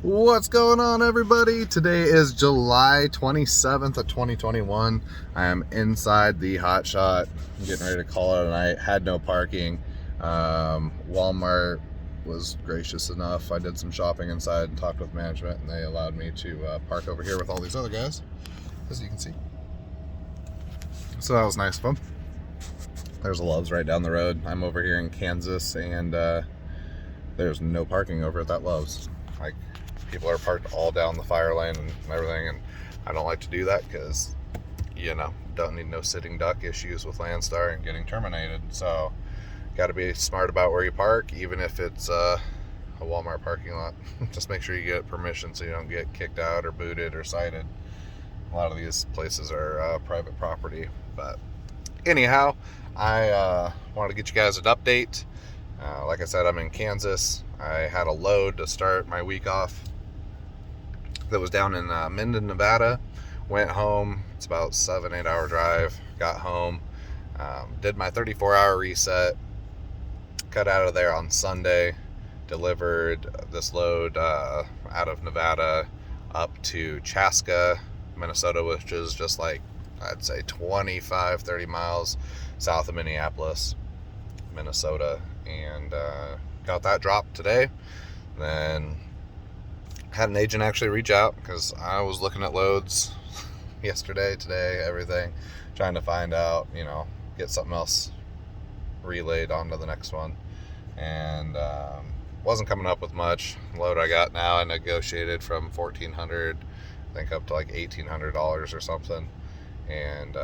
What's going on, everybody? Today is July 27th of 2021. I am inside the Hot Shot. I'm getting ready to call it a night. Had no parking. Walmart was gracious enough. I did some shopping inside and talked with management, and they allowed me to park over here with all these other guys, as you can see. So that was nice of them. There's a Love's right down the road. I'm over here in Kansas, and there's no parking over at that Love's. Like, people are parked all down the fire lane and everything, and I don't like to do that because, don't need no sitting duck issues with Landstar and getting terminated. So, got to be smart about where you park, even if it's a Walmart parking lot. Just make sure you get permission so you don't get kicked out or booted or cited. A lot of these places are private property. But anyhow, I wanted to get you guys an update. Like I said, I'm in Kansas. I had a load to start my week off that was down in Minden, Nevada. Went home. It's about 7-8 hour drive. Got home. Did my 34-hour reset. Cut out of there on Sunday. Delivered this load out of Nevada up to Chaska, Minnesota, which is just like, I'd say 25-30 miles south of Minneapolis, Minnesota. And got that dropped today. Then had an agent actually reach out because I was looking at loads yesterday, today, everything, trying to find out, get something else relayed onto the next one. And wasn't coming up with much. The load I got now, I negotiated from $1,400, I think, up to like $1,800 or something. And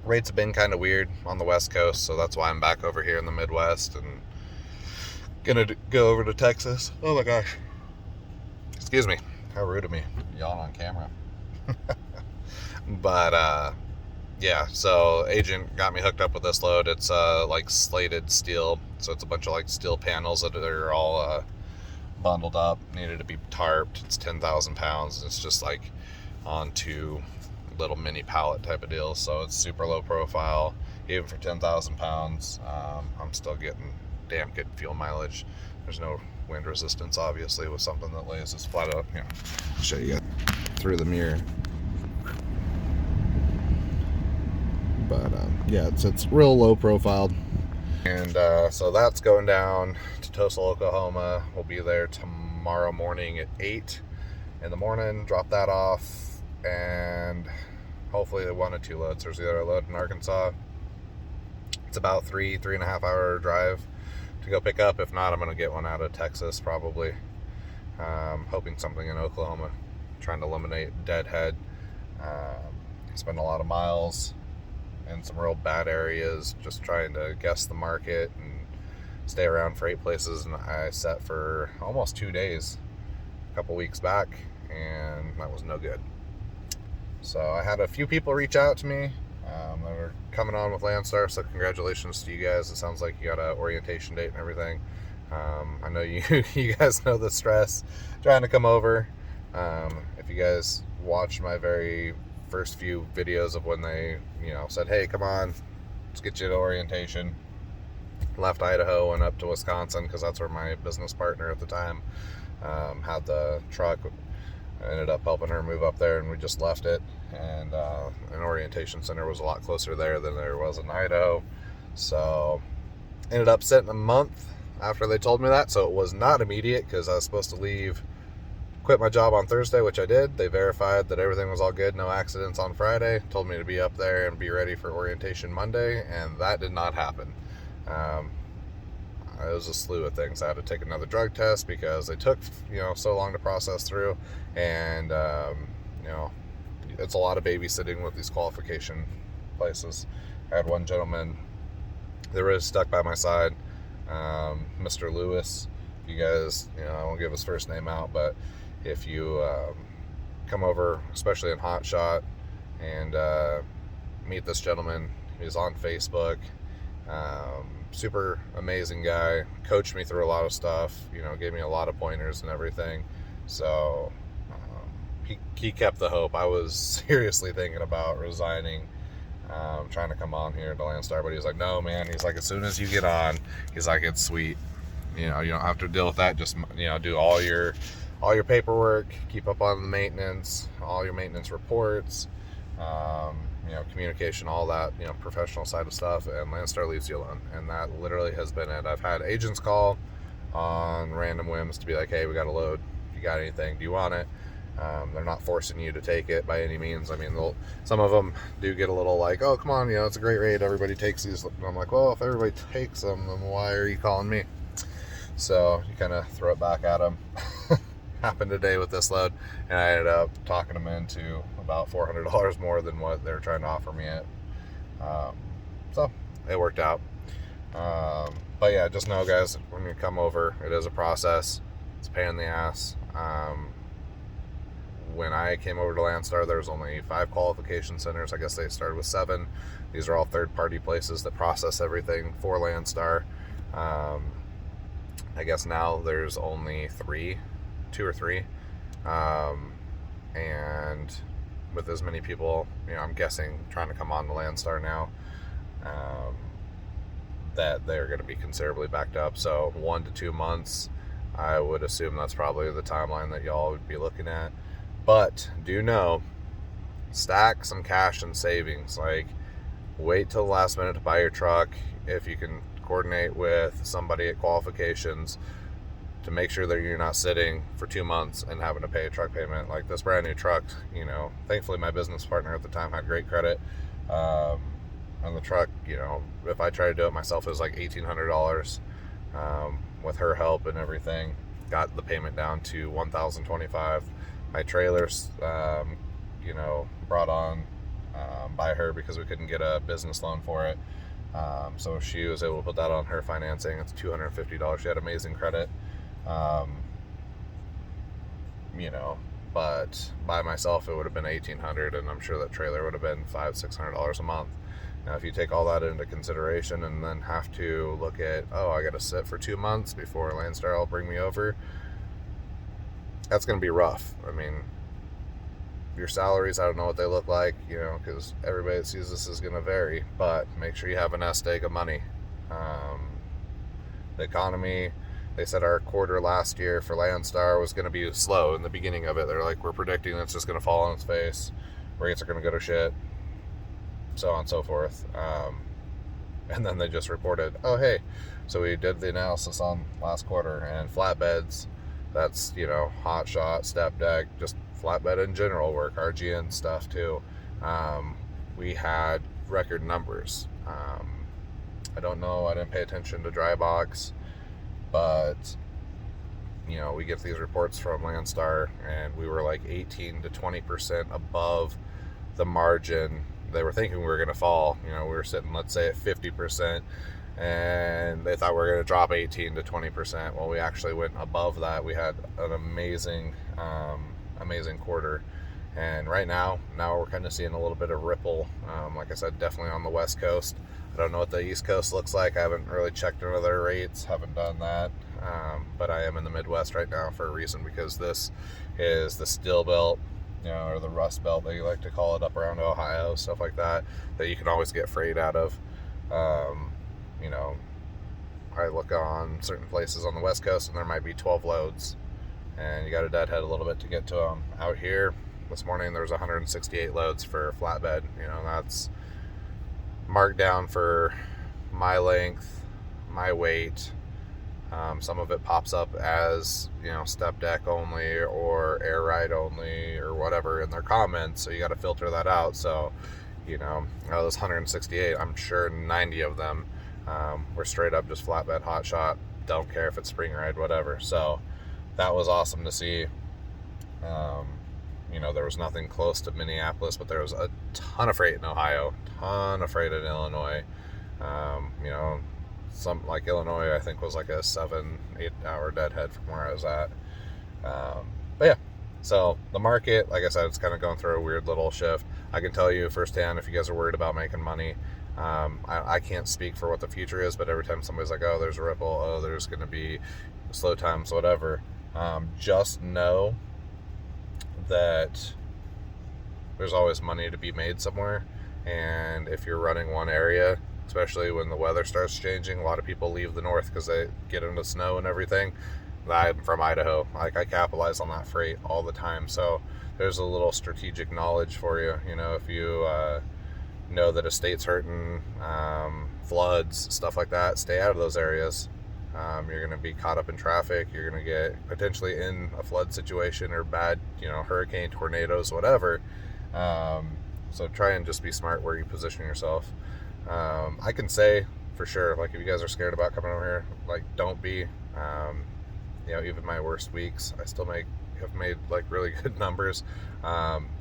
rates have been kind of weird on the West Coast, so that's why I'm back over here in the Midwest and gonna go over to Texas. Oh my gosh. Excuse me. How rude of me. Yawn on camera. But, yeah, so agent got me hooked up with this load. It's like slated steel, so it's a bunch of like steel panels that are all bundled up, needed to be tarped. It's 10,000 pounds. It's just like on two little mini pallet type of deal, so it's super low profile. Even for 10,000 pounds, I'm still getting damn good fuel mileage. There's no wind resistance, obviously, with something that lays this flat out. Here, I'll show you guys through the mirror. But yeah, it's real low profiled. And so that's going down to Tulsa, Oklahoma. We'll be there tomorrow morning at 8 in the morning. Drop that off, and hopefully 1 or 2 loads. There's the other load in Arkansas. It's about 3.5 hour drive to go pick up. If not, I'm going to get one out of Texas probably. Hoping something in Oklahoma. Trying to eliminate deadhead. Spend a lot of miles in some real bad areas, just trying to guess the market and stay around freight places. And I set for almost 2 days a couple weeks back, and that was no good. So I had a few people reach out to me that were coming on with Landstar, so congratulations to you guys. It sounds like you got an orientation date and everything. I know you guys know the stress trying to come over. If you guys watched my very first few videos of when they said, hey, come on, let's get you to orientation, left Idaho, went up to Wisconsin because that's where my business partner at the time had the truck. I ended up helping her move up there, and we just left it. And an orientation center was a lot closer there than there was in Idaho. So ended up sitting a month after they told me that. So it was not immediate because I was supposed to quit my job on Thursday, which I did. They verified that everything was all good, no accidents on Friday. Told me to be up there and be ready for orientation Monday, and that did not happen. It was a slew of things. I had to take another drug test because they took so long to process through, and it's a lot of babysitting with these qualification places. I had one gentleman that was stuck by my side, Mr. Lewis. If you guys, I won't give his first name out, but if you come over, especially in Hot Shot, and meet this gentleman, he's on Facebook. Super amazing guy, coached me through a lot of stuff, gave me a lot of pointers and everything. So he kept the hope. I was seriously thinking about resigning, trying to come on here to Landstar, but he was like, no, man. He's like, as soon as you get on, he's like, it's sweet. you know, you don't have to deal with that. Just, you know, do all your paperwork, keep up on the maintenance, all your maintenance reports, you know, communication, all that, you know, professional side of stuff, and Landstar leaves you alone. And that literally has been it. I've had agents call on random whims to be like, hey, we got a load. If you got anything, do you want it? They're not forcing you to take it by any means. I mean, some of them do get a little like, oh, come on, you know, it's a great rate. Everybody takes these. And I'm like, well, if everybody takes them, then why are you calling me? So you kind of throw it back at them. Happened today with this load, and I ended up talking them into about $400 more than what they're trying to offer me at. So it worked out. But yeah, just know, guys, when you come over, it is a process. It's a pain in the ass. When I came over to Landstar, there was only 5 qualification centers. I guess they started with 7. These are all third-party places that process everything for Landstar. I guess now there's only 2 or 3. And with as many people, you know, I'm guessing trying to come on to Landstar now, that they're going to be considerably backed up. So 1 to 2 months, I would assume that's probably the timeline that y'all would be looking at. But do know, stack some cash and savings. Like, wait till the last minute to buy your truck. If you can coordinate with somebody at qualifications to make sure that you're not sitting for 2 months and having to pay a truck payment. Like this brand new truck, you know, thankfully my business partner at the time had great credit. And the truck, you know, if I tried to do it myself, it was like $1,800. With her help and everything, got the payment down to $1,025. My trailers, you know, brought on by her because we couldn't get a business loan for it. So she was able to put that on her financing. It's $250. She had amazing credit. You know, but by myself it would have been $1,800, and I'm sure that trailer would have been $500-$600 a month. Now, if you take all that into consideration and then have to look at, oh, I got to sit for 2 months before Landstar will bring me over, that's going to be rough. I mean, your salaries, I don't know what they look like, you know, because everybody that sees this is going to vary, but make sure you have a nest egg of money. The economy, they said our quarter last year for Landstar was going to be slow in the beginning of it. They're like, we're predicting it's just going to fall on its face. Rates are going to go to shit, so on and so forth. And then they just reported, oh, hey, so we did the analysis on last quarter, and flatbeds, that's, you know, hot shot, step deck, just flatbed in general work, RGN stuff too. We had record numbers. I don't know, I didn't pay attention to dry box, but, you know, we get these reports from Landstar, and we were like 18 to 20% above the margin. They were thinking we were going to fall. You know, we were sitting, let's say, at 50%, and they thought we were going to drop 18 to 20%. Well, we actually went above that. We had an amazing quarter. And right now we're kind of seeing a little bit of ripple. Like I said, definitely on the West Coast. I don't know what the East Coast looks like. I haven't really checked into their rates, haven't done that. But I am in the Midwest right now for a reason, because this is the Steel Belt, you know, or the Rust Belt, they like to call it, up around Ohio, stuff like that you can always get freight out of. You know, I look on certain places on the West Coast, and there might be 12 loads, and you got to deadhead a little bit to get to them. Out here, this morning, there was 168 loads for flatbed. You know, that's marked down for my length, my weight. Some of it pops up as, you know, step deck only or air ride only or whatever in their comments, so you got to filter that out. So, you know, out of those 168, I'm sure 90 of them were straight up just flatbed, hot shot, don't care if it's spring ride, whatever. So that was awesome to see. You know, there was nothing close to Minneapolis, but there was a ton of freight in Ohio, ton of freight in Illinois. You know, some, like Illinois, I think was like a 7-8 hour deadhead from where I was at. But yeah, so the market, like I said, it's kind of going through a weird little shift. I can tell you firsthand, if you guys are worried about making money, I can't speak for what the future is, but every time somebody's like, oh, there's a ripple, oh, there's going to be slow times, whatever, just know that there's always money to be made somewhere. And if you're running one area, especially when the weather starts changing. A lot of people leave the north because they get into snow and everything. I'm from Idaho. Like, I capitalize on that freight all the time. So there's a little strategic knowledge for you. You know, if you know that a state's hurting, floods, stuff like that, stay out of those areas. You're going to be caught up in traffic. You're going to get potentially in a flood situation or bad, hurricane, tornadoes, whatever. So try and just be smart where you position yourself. I can say for sure, like, if you guys are scared about coming over here, like, don't be. Even my worst weeks, I still have made like really good numbers.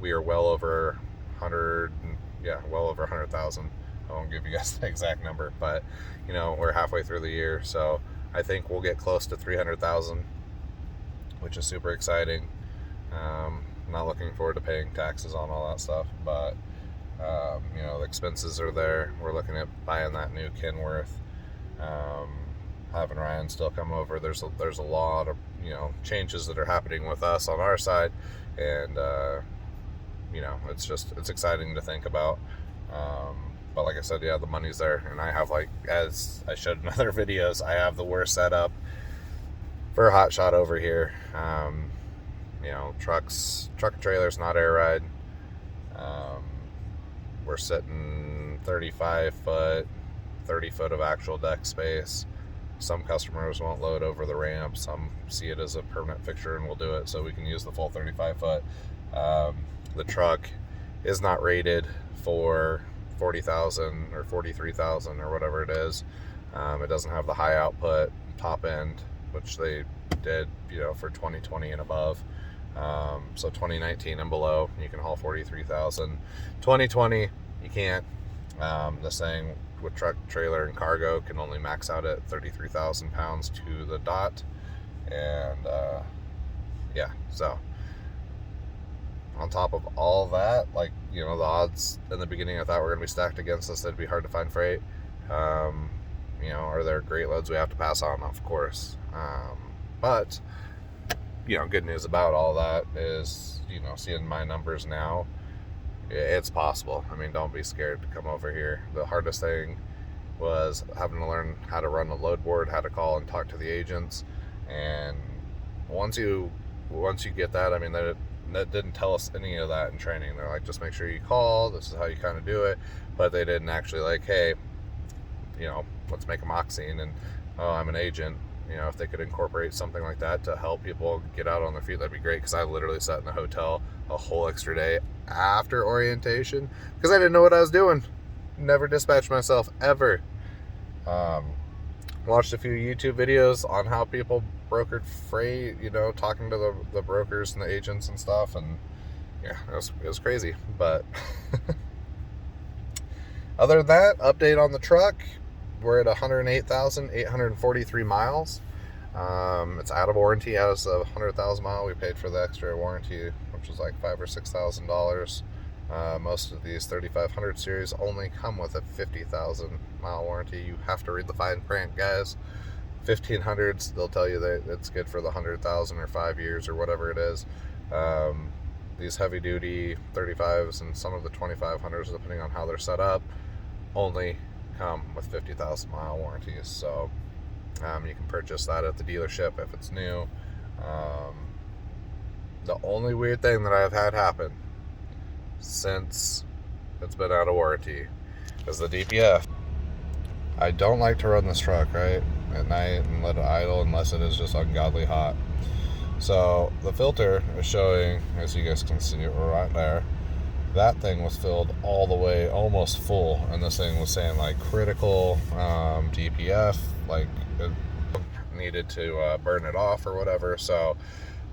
We are well over 100,000. I won't give you guys the exact number, but we're halfway through the year, so I think we'll get close to 300,000, which is super exciting. Not looking forward to paying taxes on all that stuff, but the expenses are there. We're looking at buying that new Kenworth. Having Ryan still come over. There's a lot of changes that are happening with us on our side, and it's exciting to think about. But like I said, the money's there, and I have, like, as I showed in other videos, I have the worst setup for a hot shot over here. Truck and trailers, not air ride. We're sitting 35 foot, 30 foot of actual deck space. Some customers won't load over the ramp. Some see it as a permanent fixture and will do it so we can use the full 35 foot. The truck is not rated for 40,000 or 43,000 or whatever it is. It doesn't have the high output top end, which they did, for 2020 and above. So 2019 and below, you can haul 43,000. 2020, you can't. This thing with truck, trailer, and cargo can only max out at 33,000 pounds to the dot. And so on top of all that, like, the odds in the beginning, I thought were going to be stacked against us. It'd be hard to find freight. Are there great loads we have to pass on? Of course. But good news about all that is, seeing my numbers now, it's possible. I mean, don't be scared to come over here. The hardest thing was having to learn how to run a load board, how to call and talk to the agents. And once you get that, I mean, that didn't tell us any of that in training. They're like, just make sure you call. This is how you kind of do it. But they didn't actually, like, hey, let's make a mock scene. And, oh, I'm an agent. If they could incorporate something like that to help people get out on their feet, that'd be great. Because I literally sat in the hotel a whole extra day after orientation because I didn't know what I was doing. Never dispatched myself ever. Watched a few YouTube videos on how people brokered freight, talking to the brokers and the agents and stuff, and it was crazy. But other than that, update on the truck. We're at 108,843 miles. It's out of warranty. As a 100,000 mile, we paid for the extra warranty, which was like $5,000 or $6,000. Most of these 3500 series only come with a 50,000 mile warranty. You have to read the fine print, guys. 1500s, they'll tell you that it's good for the 100,000 or 5 years or whatever it is. These heavy duty 35s and some of the 2500s, depending on how they're set up, only come with 50,000 mile warranties. So you can purchase that at the dealership if it's new. The only weird thing that I've had happen since it's been out of warranty is the DPF. I don't like to run this truck right at night and let it idle unless it is just ungodly hot. So the filter is showing, as you guys can see right there, that thing was filled all the way, almost full, and this thing was saying like critical DPF, like it needed to burn it off or whatever. So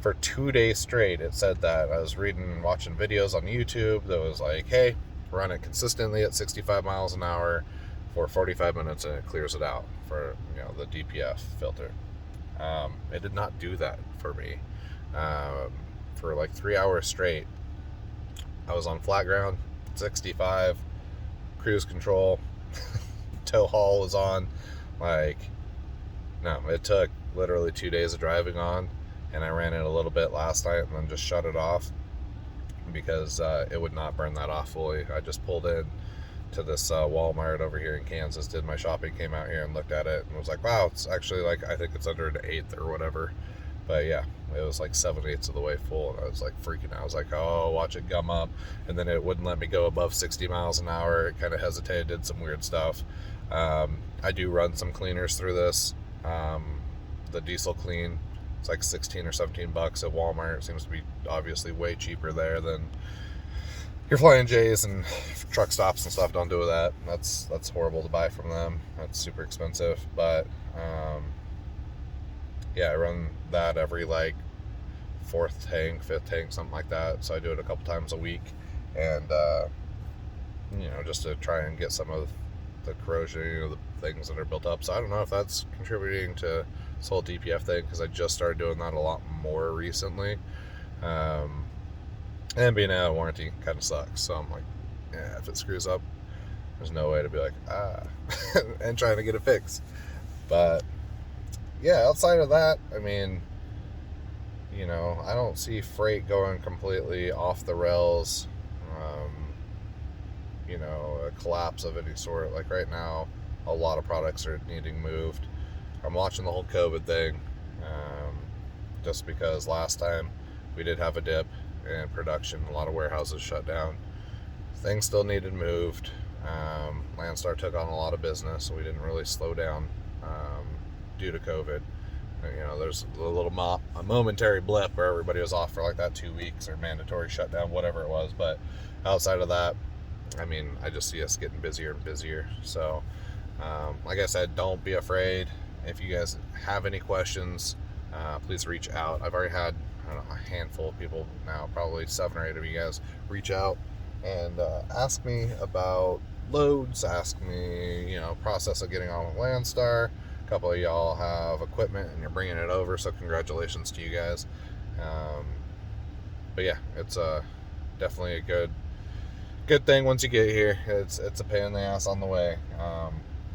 for 2 days straight, it said that. I was reading and watching videos on YouTube that was like, hey, run it consistently at 65 miles an hour for 45 minutes and it clears it out for the DPF filter. It did not do that for me. For like 3 hours straight, I was on flat ground, 65, cruise control, tow haul was on. Like, no, it took literally 2 days of driving on, and I ran it a little bit last night and then just shut it off because it would not burn that off fully. I just pulled in to this Walmart over here in Kansas, did my shopping, came out here and looked at it and was like, wow, it's actually like, I think it's under an eighth or whatever. But yeah, it was like 7/8 of the way full, and I was like freaking out. I was like, oh, watch it gum up. And then it wouldn't let me go above 60 miles an hour. It kind of hesitated, did some weird stuff. I do run some cleaners through this. The diesel clean, it's like 16 or 17 bucks at Walmart. It seems to be obviously way cheaper there than your Flying J's, and truck stops and stuff don't do that. That's horrible to buy from them. That's super expensive. But yeah, I run that every like 4th tank, 5th tank, something like that. So I do it a couple times a week, and just to try and get some of the corrosion, the things that are built up. So I don't know if that's contributing to this whole DPF thing, because I just started doing that a lot more recently. And being out of warranty kind of sucks. So I'm like, yeah, if it screws up, there's no way to be like, and trying to get it fixed. But yeah, outside of that, I mean, I don't see freight going completely off the rails. A collapse of any sort. Like right now, a lot of products are needing moved. I'm watching the whole COVID thing, just because last time we did have a dip in production, a lot of warehouses shut down. Things still needed moved. Landstar took on a lot of business, so we didn't really slow down due to COVID. There's a momentary blip where everybody was off for like that 2 weeks or mandatory shutdown, whatever it was. But outside of that, I mean, I just see us getting busier and busier. So, like I said, don't be afraid. If you guys have any questions, please reach out. I've already had, a handful of people now, probably 7 or 8 of you guys, reach out and ask me about loads, ask me, process of getting on with Landstar. A couple of y'all have equipment and you're bringing it over, so congratulations to you guys. But yeah, it's definitely a good thing once you get here. It's a pain in the ass on the way,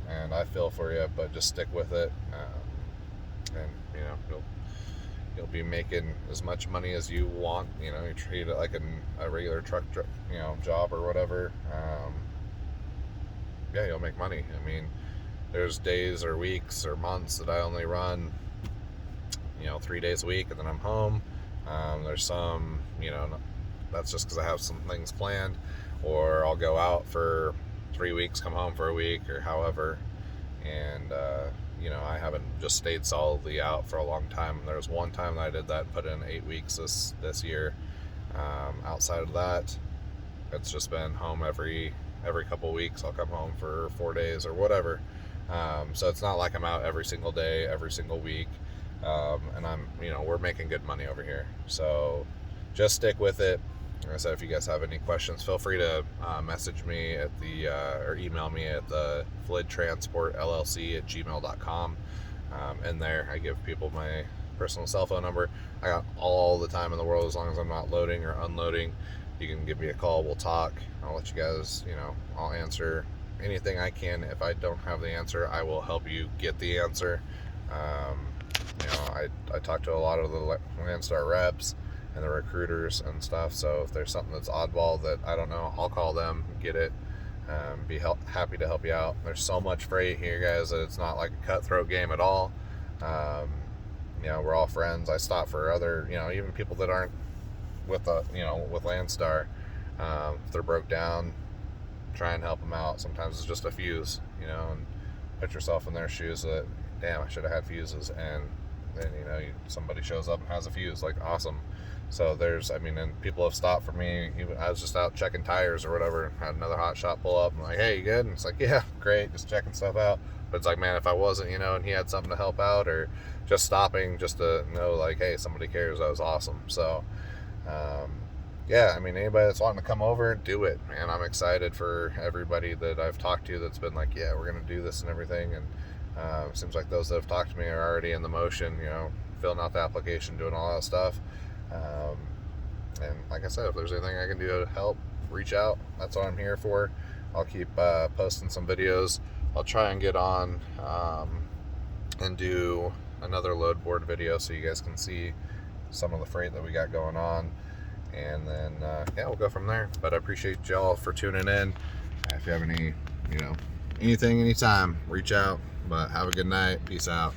and I feel for you, but just stick with it, and you'll be making as much money as you want. You treat it like a regular truck job or whatever. Yeah, you'll make money. I mean, there's days or weeks or months that I only run 3 days a week and then I'm home. There's some, that's just because I have some things planned, or I'll go out for 3 weeks, come home for a week, or however. And I haven't just stayed solidly out for a long time. There was one time that I did that and put in 8 weeks this year. Outside of that, it's just been home every couple weeks. I'll come home for 4 days or whatever. So it's not like I'm out every single day, every single week. And we're making good money over here. So just stick with it. Like I said, if you guys have any questions, feel free to message me at or email me at the flidtransportllc@gmail.com. And there I give people my personal cell phone number. I got all the time in the world, as long as I'm not loading or unloading. You can give me a call, we'll talk. I'll let you guys, I'll answer anything I can. If I don't have the answer, I will help you get the answer. I talk to a lot of the Landstar reps and the recruiters and stuff, so if there's something that's oddball that I don't know, I'll call them, get it, be happy to help you out. There's so much freight here, guys, that it's not like a cutthroat game at all. We're all friends. I stop for other, even people that aren't with with Landstar. If they're broke down, try and help them out. Sometimes it's just a fuse, and put yourself in their shoes that, damn, I should have had fuses, and then somebody shows up and has a fuse, like, awesome. So and people have stopped for me. I was just out checking tires or whatever, had another hot shot pull up. I'm like, hey, you good? And it's like, yeah, great, just checking stuff out. But it's like, man, if I wasn't, and he had something to help out, or just stopping just to know, like, hey, somebody cares, that was awesome. So yeah, anybody that's wanting to come over, do it, man. I'm excited for everybody that I've talked to that's been like, yeah, we're gonna do this and everything. And seems like those that have talked to me are already in the motion, filling out the application, doing all that stuff. And like I said, if there's anything I can do to help, reach out. That's what I'm here for. I'll keep posting some videos. I'll try and get on and do another load board video so you guys can see some of the freight that we got going on. And then, yeah, we'll go from there. But I appreciate y'all for tuning in. if you have any, anything, anytime, reach out. But have a good night. Peace out.